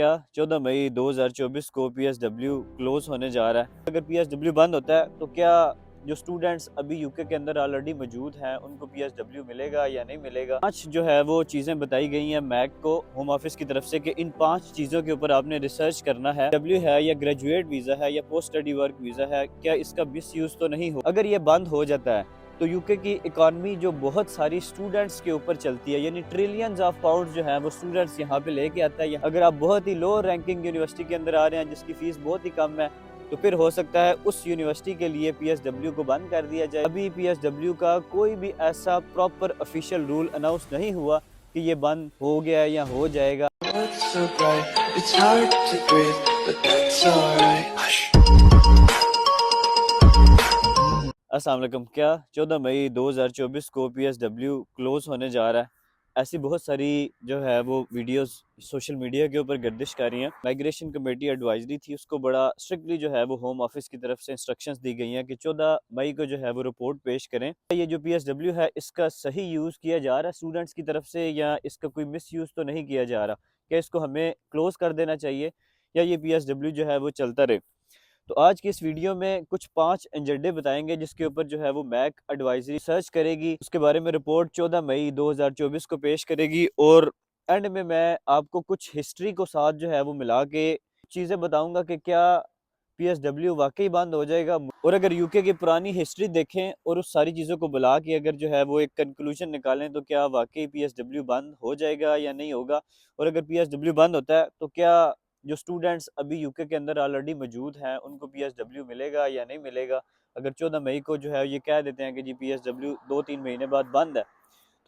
क्या 14 मई 2024 को PSW close होने जा रहा है। अगर पीएसडब्ल्यू बंद होता है तो क्या जो स्टूडेंट्स अभी यूके के अंदर ऑलरेडी मौजूद हैं उनको पीएसडब्ल्यू मिलेगा या नहीं मिलेगा। 5 जो है वो चीज़ें बताई गई हैं मैक को होम ऑफिस की तरफ से कि इन 5 चीज़ों के ऊपर आपने रिसर्च करना है। डब्ल्यू है या ग्रेजुएट वीज़ा है या पोस्ट स्टडी वर्क वीज़ा है, क्या इसका मिस यूज़ तो नहीं हो। अगर ये बंद हो जाता है तो यूके की इकॉनमी जो बहुत सारी स्टूडेंट्स के ऊपर चलती है, यानी ट्रिलियंस ऑफ पाउंड जो है वो स्टूडेंट्स यहाँ पे लेके आता है। अगर आप बहुत ही लो रैंकिंग यूनिवर्सिटी के अंदर आ रहे हैं जिसकी फीस बहुत ही कम है तो फिर हो सकता है उस यूनिवर्सिटी के लिए पीएसडब्ल्यू को बंद कर दिया जाए। अभी पीएसडब्ल्यू का कोई भी ऐसा प्रॉपर ऑफिशियल रूल अनाउंस नहीं हुआ कि ये बंद हो गया या हो जाएगा। अस्सलाम वालेकुम। क्या 14 मई 2024 को पीएसडब्ल्यू क्लोज होने जा रहा है। ऐसी बहुत सारी जो है वो वीडियोस सोशल मीडिया के ऊपर गर्दिश कर रही हैं। माइग्रेशन कमेटी एडवाइजरी थी, उसको बड़ा स्ट्रिक्टली जो है वो होम ऑफिस की तरफ से इंस्ट्रक्शंस दी गई हैं कि 14 मई को जो है वो रिपोर्ट पेश करें। ये जो पीएसडब्ल्यू है इसका सही यूज़ किया जा रहा है स्टूडेंट्स की तरफ से या इसका कोई मिस यूज़ तो नहीं किया जा रहा। क्या इसको हमें क्लोज कर देना चाहिए या ये पीएसडब्ल्यू जो है वो चलता रहे। तो आज की इस वीडियो में कुछ 5 एजेंडे बताएंगे जिसके ऊपर जो है वो मैक एडवाइजरी सर्च करेगी, उसके बारे में रिपोर्ट 14 मई 2024 को पेश करेगी और एंड में मैं आपको कुछ हिस्ट्री को साथ जो है वो मिला के चीज़ें बताऊंगा कि क्या पीएसडब्ल्यू वाकई बंद हो जाएगा। और अगर यूके की पुरानी हिस्ट्री देखें और उस सारी चीज़ों को बुला के अगर जो है वो एक कंक्लूजन निकालें तो क्या वाकई पीएसडब्ल्यू बंद हो जाएगा या नहीं होगा। और अगर पीएसडब्ल्यू बंद होता है तो क्या जो स्टूडेंट्स अभी यूके के अंदर ऑलरेडी मौजूद हैं उनको पीएसडब्ल्यू मिलेगा या नहीं मिलेगा। अगर 14 मई को जो है ये कह देते हैं कि जी पीएसडब्ल्यू 2-3 महीने बाद बंद है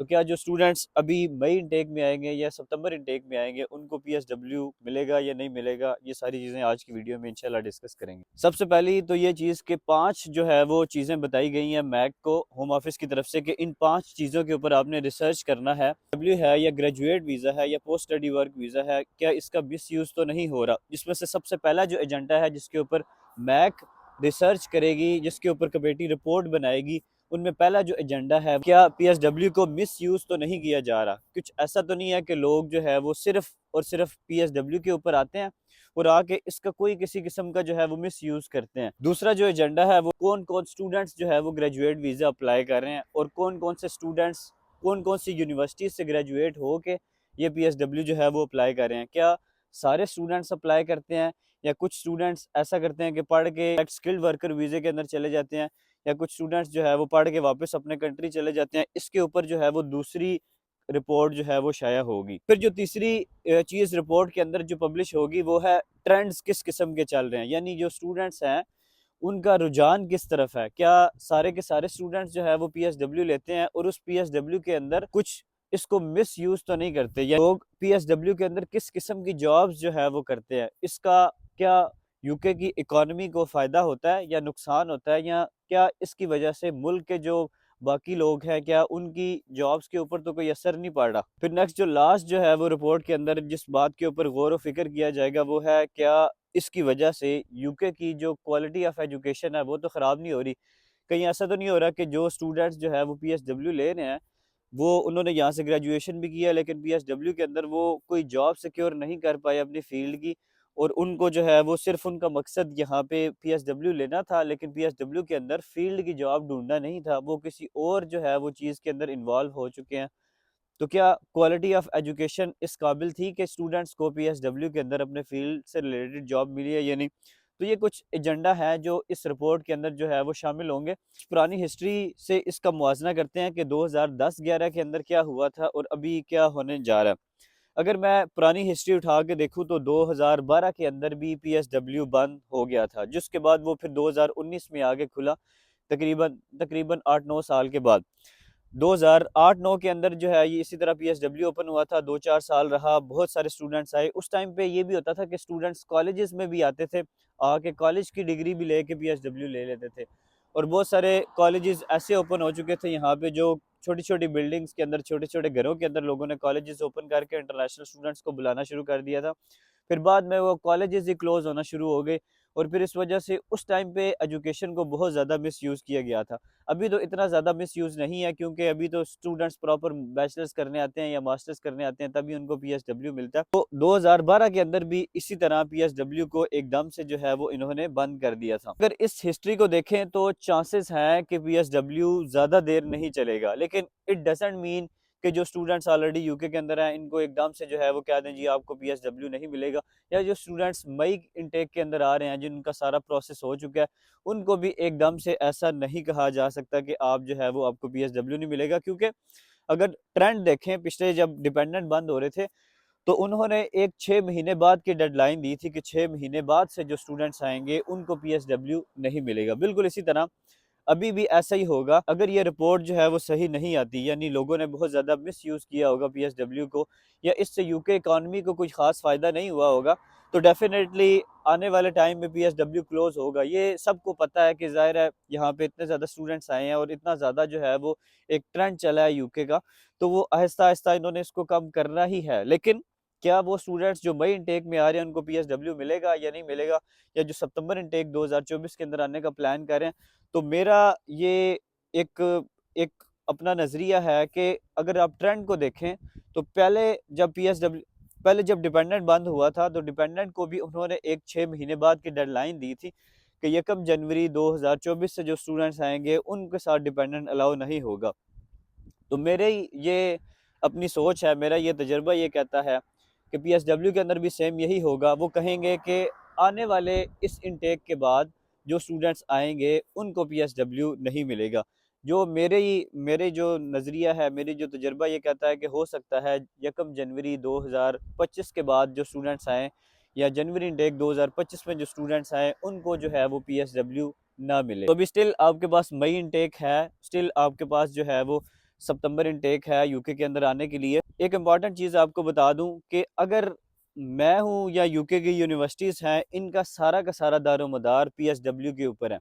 तो क्या जो स्टूडेंट्स अभी मई इनटेक में आएंगे या सितंबर इनटेक में आएंगे उनको पीएसडब्ल्यू मिलेगा या नहीं मिलेगा। ये सारी चीज़ें आज की वीडियो में इंशाल्लाह डिस्कस करेंगे। सबसे पहली तो ये चीज़ कि 5 जो है वो चीज़ें बताई गई हैं मैक को होम ऑफिस की तरफ से कि इन 5 चीज़ों के ऊपर आपने रिसर्च करना है। डब्ल्यू है या ग्रेजुएट वीज़ा है या पोस्ट स्टडी वर्क वीज़ा है, क्या इसका मिस यूज़ तो नहीं हो रहा। जिसमें से सबसे पहला जो एजेंडा है जिसके ऊपर मैक रिसर्च करेगी, जिसके ऊपर कमेटी रिपोर्ट बनाएगी, उनमें पहला जो एजेंडा है क्या पीएसडब्ल्यू को मिस यूज़ तो नहीं किया जा रहा। कुछ ऐसा तो नहीं है कि लोग जो है वो सिर्फ और सिर्फ पीएसडब्ल्यू के ऊपर आते हैं और आके इसका कोई किसी किस्म का जो है वो मिस यूज़ करते हैं। दूसरा जो एजेंडा है वो कौन कौन स्टूडेंट्स जो है वो ग्रेजुएट वीज़ा अप्लाई कर रहे हैं और कौन कौन से स्टूडेंट्स कौन कौन सी यूनिवर्सिटी से ग्रेजुएट हो के ये पीएसडब्ल्यू जो है वो अप्लाई कर रहे हैं। क्या सारे स्टूडेंट्स अप्लाई करते हैं या कुछ स्टूडेंट्स ऐसा करते हैं कि पढ़ के स्किल्ड वर्कर वीज़े के अंदर चले जाते हैं या कुछ स्टूडेंट्स जो है वो पढ़ के वापस अपने कंट्री चले जाते हैं। इसके ऊपर जो है वो दूसरी रिपोर्ट जो है वो शाया होगी। फिर जो तीसरी चीज़ रिपोर्ट के अंदर जो पब्लिश होगी वो है ट्रेंड्स किस किस्म के चल रहे हैं, यानी जो स्टूडेंट्स हैं उनका रुझान किस तरफ है। क्या सारे के सारे स्टूडेंट्स जो है वो पीएसडब्ल्यू लेते हैं और उस पीएसडब्ल्यू के अंदर कुछ इसको मिस यूज़ तो नहीं करते, या लोग पीएसडब्ल्यू के अंदर किस किस्म की जॉब्स जो है वो करते हैं। इसका क्या यूके की इकॉनमी को फ़ायदा होता है या नुकसान होता है, या क्या इसकी वजह से मुल्क के जो बाकी लोग हैं क्या उनकी जॉब्स के ऊपर तो कोई असर नहीं पड़ रहा। फिर नेक्स्ट जो लास्ट जो है वो रिपोर्ट के अंदर जिस बात के ऊपर गौर व फिक्र किया जाएगा वो है क्या इसकी वजह से यूके की जो क्वालिटी ऑफ एजुकेशन है वो तो ख़राब नहीं हो रही। कहीं ऐसा तो नहीं हो रहा कि जो स्टूडेंट्स जो है वो पीएसडब्ल्यू ले रहे हैं वो उन्होंने यहाँ से ग्रेजुएशन भी किया लेकिन पीएसडब्ल्यू के अंदर वो कोई जॉब सिक्योर नहीं कर पाए अपनी फील्ड की, और उनको जो है वो सिर्फ उनका मकसद यहाँ पे पीएसडब्ल्यू लेना था लेकिन पीएसडब्ल्यू के अंदर फील्ड की जॉब ढूंढना नहीं था, वो किसी और जो है वो चीज़ के अंदर इन्वॉल्व हो चुके हैं। तो क्या क्वालिटी ऑफ एजुकेशन इस काबिल थी कि स्टूडेंट्स को पीएसडब्ल्यू के अंदर अपने फील्ड से रिलेटेड जॉब मिली है या नहीं। तो ये कुछ एजेंडा है जो इस रिपोर्ट के अंदर जो है वो शामिल होंगे। पुरानी हिस्ट्री से इसका मुआजना करते हैं कि 2010-11 के अंदर क्या हुआ था और अभी क्या होने जा रहा है। अगर मैं पुरानी हिस्ट्री उठा के देखूं तो 2012 के अंदर भी पीएसडब्ल्यू बंद हो गया था, जिसके बाद वो फिर 2019 में आगे खुला, तकरीबन तकरीबन 8-9 साल के बाद। 2008-9 के अंदर जो है ये इसी तरह पीएसडब्ल्यू ओपन हुआ था, 2-4 साल रहा, बहुत सारे स्टूडेंट्स आए। उस टाइम पे ये भी होता था कि स्टूडेंट्स कॉलेजेस में भी आते थे, आके कॉलेज की डिग्री भी लेके पीएसडब्ल्यू ले लेते थे। और बहुत सारे कॉलेजेस ऐसे ओपन हो चुके थे यहाँ पे जो छोटी छोटी बिल्डिंग्स के अंदर छोटे छोटे घरों के अंदर लोगों ने कॉलेजेस ओपन करके इंटरनेशनल स्टूडेंट्स को बुलाना शुरू कर दिया था। फिर बाद में वो कॉलेजेस ही क्लोज होना शुरू हो गए और फिर इस वजह से उस टाइम पे एजुकेशन को बहुत ज़्यादा मिसयूज़ किया गया था। अभी तो इतना ज़्यादा मिसयूज़ नहीं है, क्योंकि अभी तो स्टूडेंट्स प्रॉपर बैचलर्स करने आते हैं या मास्टर्स करने आते हैं, तभी उनको पीएसडब्ल्यू मिलता है। तो 2012 के अंदर भी इसी तरह पीएसडब्ल्यू को एकदम से जो है वो इन्होंने बंद कर दिया था। अगर इस हिस्ट्री को देखें तो चांसेस हैं कि पीएसडब्ल्यू ज़्यादा देर नहीं चलेगा, लेकिन इट डजंट मीन कि जो स्टूडेंट्स ऑलरेडी यूके के अंदर हैं इनको एकदम से जो है वो कह दें जी आपको पीएसडब्ल्यू नहीं मिलेगा, या जो स्टूडेंट्स मई इनटेक के अंदर आ रहे हैं जिनका सारा प्रोसेस हो चुका है उनको भी एकदम से ऐसा नहीं कहा जा सकता कि आप जो है वो आपको पीएसडब्ल्यू नहीं मिलेगा। क्योंकि अगर ट्रेंड देखें, पिछले जब डिपेंडेंट बंद हो रहे थे तो उन्होंने एक 6 महीने बाद की डेडलाइन दी थी कि 6 महीने बाद से जो स्टूडेंट्स आएंगे उनको पीएसडब्ल्यू नहीं मिलेगा। बिल्कुल इसी तरह अभी भी ऐसा ही होगा। अगर ये रिपोर्ट जो है वो सही नहीं आती, यानी लोगों ने बहुत ज़्यादा मिसयूज़ किया होगा पीएसडब्ल्यू को, या इससे यूके इकॉनमी को कुछ ख़ास फ़ायदा नहीं हुआ होगा, तो डेफिनेटली आने वाले टाइम में पीएसडब्ल्यू क्लोज़ होगा। ये सबको पता है कि ज़ाहिर है यहाँ पे इतने ज़्यादा स्टूडेंट्स आए हैं और इतना ज़्यादा जो है वो एक ट्रेंड चला है यूके का, तो वो आहिस्ता-आहिस्ता इन्होंने इसको कम करना ही है। लेकिन क्या वो स्टूडेंट्स जो मई इनटेक में आ रहे हैं उनको पीएसडब्ल्यू मिलेगा या नहीं मिलेगा, या जो सितंबर इनटेक 2024 के अंदर आने का प्लान कर रहे हैं, तो मेरा ये एक एक अपना नज़रिया है कि अगर आप ट्रेंड को देखें तो पहले जब डिपेंडेंट बंद हुआ था तो डिपेंडेंट को भी उन्होंने एक 6 महीने बाद की डेडलाइन दी थी कि 1 जनवरी 2024 से जो स्टूडेंट्स आएंगे उनके साथ डिपेंडेंट अलाउ नहीं होगा। तो मेरे ये अपनी सोच है, मेरा ये तजुर्बा ये कहता है कि पीएसडब्ल्यू के अंदर भी सेम यही होगा। वो कहेंगे कि आने वाले इस इनटेक के बाद जो स्टूडेंट्स आएंगे उनको पीएसडब्ल्यू नहीं मिलेगा। जो मेरे जो नज़रिया है, मेरी जो तजुर्बा ये कहता है कि हो सकता है 1 जनवरी 2025 के बाद जो स्टूडेंट्स आएँ, या जनवरी इनटेक 2025 में जो स्टूडेंट्स आएँ उनको जो है वो पीएसडब्ल्यू ना मिले। तो अभी स्टिल आपके पास मई इनटेक है, स्टिल आपके पास जो है वो सितंबर इनटेक है यूके के अंदर आने के लिए। एक इम्पॉर्टेंट चीज़ आपको बता दूं कि अगर मैं हूं या यूके की यूनिवर्सिटीज़ हैं, इनका सारा का सारा दारोमदार पीएसडब्ल्यू के ऊपर है।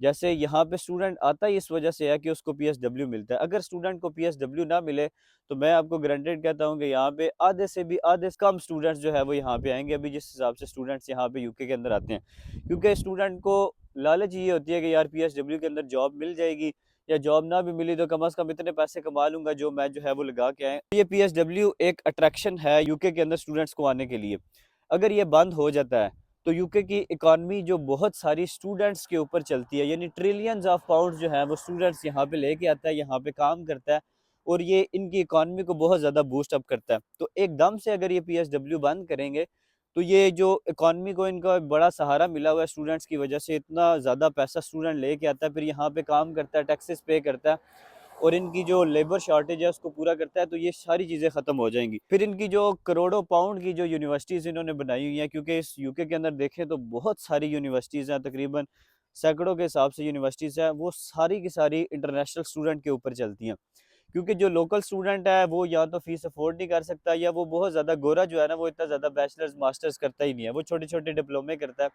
जैसे यहाँ पे स्टूडेंट आता ही इस वजह से है कि उसको पीएसडब्ल्यू मिलता है। अगर स्टूडेंट को पीएसडब्ल्यू ना मिले तो मैं आपको गारंटेड कहता हूँ कि यहाँ पे आधे से भी आधे से कम स्टूडेंट्स जो है वो यहाँ पे आएंगे, अभी जिस हिसाब से स्टूडेंट्स यहाँ पे यूके के अंदर आते हैं। क्योंकि स्टूडेंट को लालच ये होती है कि यार पीएसडब्ल्यू के अंदर जॉब मिल जाएगी, या जॉब ना भी मिली तो कम से कम इतने पैसे कमा लूंगा जो मैं जो है वो लगा के आए। ये पीएसडब्ल्यू एक अट्रैक्शन है यूके के अंदर स्टूडेंट्स को आने के लिए। अगर ये बंद हो जाता है तो यूके की इकॉनमी जो बहुत सारी स्टूडेंट्स के ऊपर चलती है, यानी ट्रिलियंस ऑफ पाउंड्स जो है वो स्टूडेंट्स यहाँ पे लेके आता है, यहाँ पे काम करता है, और ये इनकी इकॉनमी को बहुत ज़्यादा बूस्ट अप करता है। तो एकदम से अगर ये पीएसडब्ल्यू बंद करेंगे तो ये जो इकॉनमी को इनका बड़ा सहारा मिला हुआ है स्टूडेंट्स की वजह से, इतना ज़्यादा पैसा स्टूडेंट लेके आता है, फिर यहाँ पे काम करता है, टैक्सेस पे करता है, और इनकी जो लेबर शॉर्टेज है उसको पूरा करता है, तो ये सारी चीज़ें ख़त्म हो जाएंगी। फिर इनकी जो करोड़ों पाउंड की जो यूनिवर्सिटीज़ इन्होंने बनाई हुई हैं, क्योंकि इस यूके के अंदर देखें तो बहुत सारी यूनिवर्सिटीज़ हैं, तकरीबन सैकड़ों के हिसाब से यूनिवर्सिटीज़ हैं, वो सारी की सारी इंटरनेशनल स्टूडेंट के ऊपर चलती हैं। क्योंकि जो लोकल स्टूडेंट है वो या तो फीस अफोर्ड नहीं कर सकता, या वो बहुत ज़्यादा गोरा जो है ना वो इतना ज़्यादा बैचलर्स मास्टर्स करता ही नहीं है, वो छोटे छोटे डिप्लोमे करता है।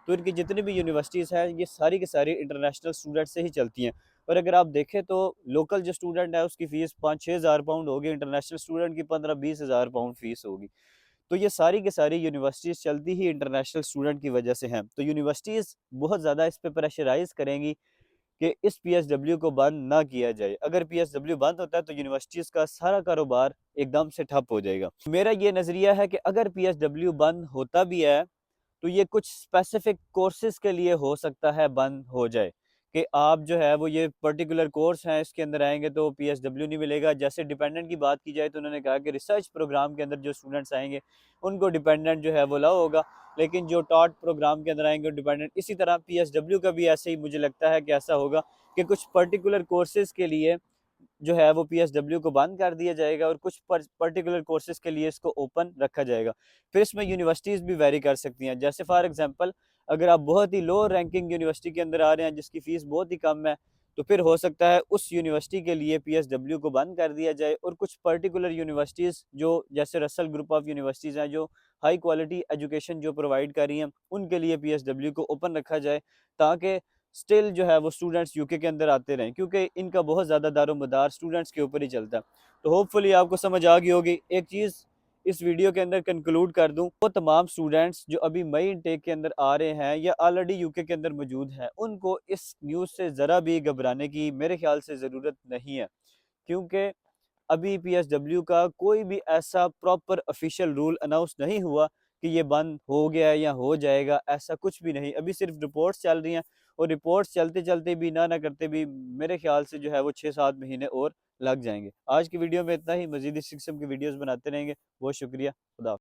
तो इनकी जितनी भी यूनिवर्सिटीज़ हैं ये सारी की सारी इंटरनेशनल स्टूडेंट से ही चलती हैं। और अगर आप देखें तो लोकल जो स्टूडेंट है उसकी फ़ीस 5-6 हज़ार पाउंड होगी, इंटरनेशनल स्टूडेंट की 15-20 हज़ार पाउंड फ़ीस होगी। तो ये सारी की सारी यूनिवर्सिटीज़ चलती ही इंटरनेशनल स्टूडेंट की वजह से हैं। तो यूनिवर्सिटीज़ बहुत ज़्यादा इस पे प्रेशराइज़ करेंगी कि इस पीएसडब्ल्यू को बंद ना किया जाए। अगर पीएसडब्ल्यू बंद होता है तो यूनिवर्सिटीज़ का सारा कारोबार एकदम से ठप हो जाएगा। मेरा ये नज़रिया है कि अगर पीएसडब्ल्यू बंद होता भी है तो ये कुछ स्पेसिफिक कोर्सेज़ के लिए हो सकता है बंद हो जाए, कि आप जो है वो ये पर्टिकुलर कोर्स हैं इसके अंदर आएँगे तो पीएसडब्ल्यू नहीं मिलेगा। जैसे डिपेंडेंट की बात की जाए तो उन्होंने कहा कि रिसर्च प्रोग्राम के अंदर जो स्टूडेंट्स आएँगे उनको डिपेंडेंट जो है वो अलाउ होगा, लेकिन जो टॉट प्रोग्राम के अंदर आएँगे डिपेंडेंट। इसी तरह पीएसडब्ल्यू का भी ऐसे ही मुझे लगता है कि ऐसा होगा कि कुछ पर्टिकुलर कोर्सेज़ के लिए जो है वो पीएसडब्ल्यू को बंद कर दिया जाएगा और कुछ पर्टिकुलर कोर्सेज़ के लिए इसको ओपन रखा जाएगा। फिर इसमें यूनिवर्सिटीज़ भी वेरी कर सकती हैं। जैसे फॉर एग्ज़ाम्पल अगर आप बहुत ही लो रैंकिंग यूनिवर्सिटी के अंदर आ रहे हैं जिसकी फ़ीस बहुत ही कम है, तो फिर हो सकता है उस यूनिवर्सिटी के लिए पीएसडब्ल्यू को बंद कर दिया जाए, और कुछ पर्टिकुलर यूनिवर्सिटीज़ जो जैसे रसल ग्रुप ऑफ यूनिवर्सिटीज़ हैं जो हाई क्वालिटी एजुकेशन जो प्रोवाइड कर रही हैं उनके लिए पीएसडब्ल्यू को ओपन रखा जाए, ताकि स्टिल जो है वो स्टूडेंट्स यूके के अंदर आते रहें, क्योंकि इनका बहुत ज़्यादा दारोमदार स्टूडेंट्स के ऊपर ही चलता है। तो होपफुली आपको समझ आ गई होगी। एक चीज़ इस वीडियो के अंदर कंक्लूड कर दूं, वो तमाम स्टूडेंट्स जो अभी मई इनटेक के अंदर आ रहे हैं या ऑलरेडी यूके के अंदर मौजूद हैं, उनको इस न्यूज़ से ज़रा भी घबराने की मेरे ख्याल से ज़रूरत नहीं है, क्योंकि अभी पीएसडब्ल्यू का कोई भी ऐसा प्रॉपर ऑफिशियल रूल अनाउंस नहीं हुआ कि ये बंद हो गया या हो जाएगा, ऐसा कुछ भी नहीं। अभी सिर्फ रिपोर्ट्स चल रही हैं और रिपोर्ट्स चलते चलते भी ना करते भी मेरे ख्याल से जो है वो 6-7 महीने और लग जाएंगे। आज की वीडियो में इतना ही। मजीद इस किस्म की वीडियोस बनाते रहेंगे। बहुत शुक्रिया। खुदा।